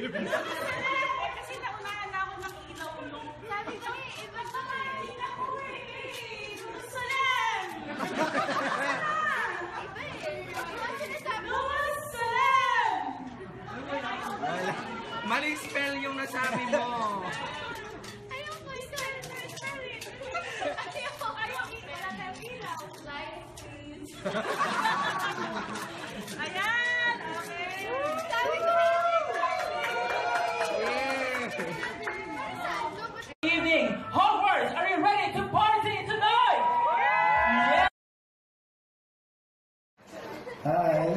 Kasi naunahan na ako ng ilaw nung. Sabi ko iba pa nga, hindi na ako gusto lang! Iba Ano sinasabi mo? Gusto lang! Maling spell yung nasabi mo. Ayoko, spell. Ayoko, wala na ilaw. Light, please. Ayan, okay. Sabi ko Evening, Hogwarts, are you ready to party tonight? Yeah. Hi.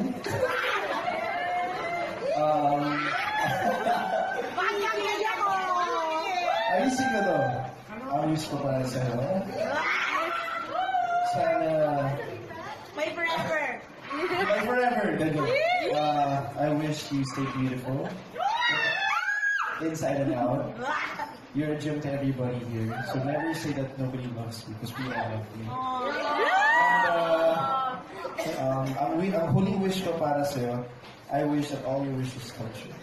Ayusin ko to. Ayos ko para sa'yo. Sana... my forever. My forever. Ganun. I wish you stay beautiful. Inside and out. You're a gem to everybody here. So never say that nobody loves you because we all love you. And ang huling wish ko para sa'yo, I wish that all your wishes come true.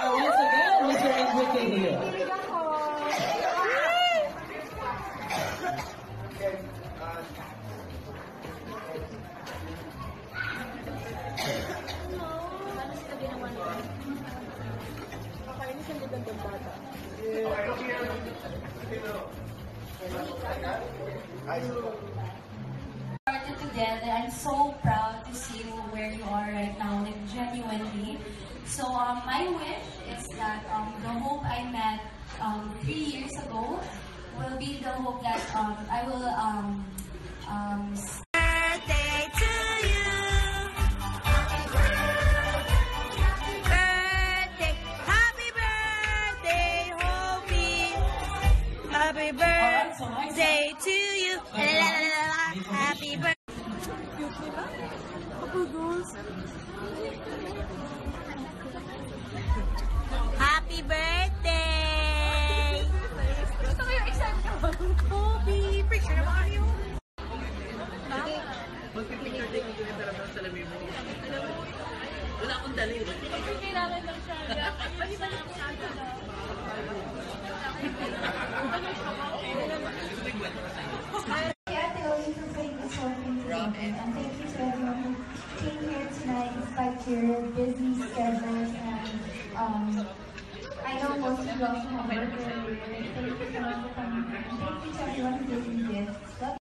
Once again, Mr. Enrique here. Started together. I'm so proud to see you where you are right now, like genuinely. So my wish is that the hope I met 3 years ago will be the hope that I will Birthday to you. Birthday. Happy birthday, Hopi. Happy birthday to you. Happy birthday. Happy birthday! Gusto ko yung isang Hopi! Picture naman kayo! Magpipicture din yung talaga sa salamin mo. Alam mo, wala akong dali. Kailangan lang siya. Balik ko sa akin na. Ate Oli for playing the song in the and thank you to everyone who came here tonight despite your busy schedules and I know most of you also have work earlier. Thank you so much for coming. Thank you to everyone who gave me gifts.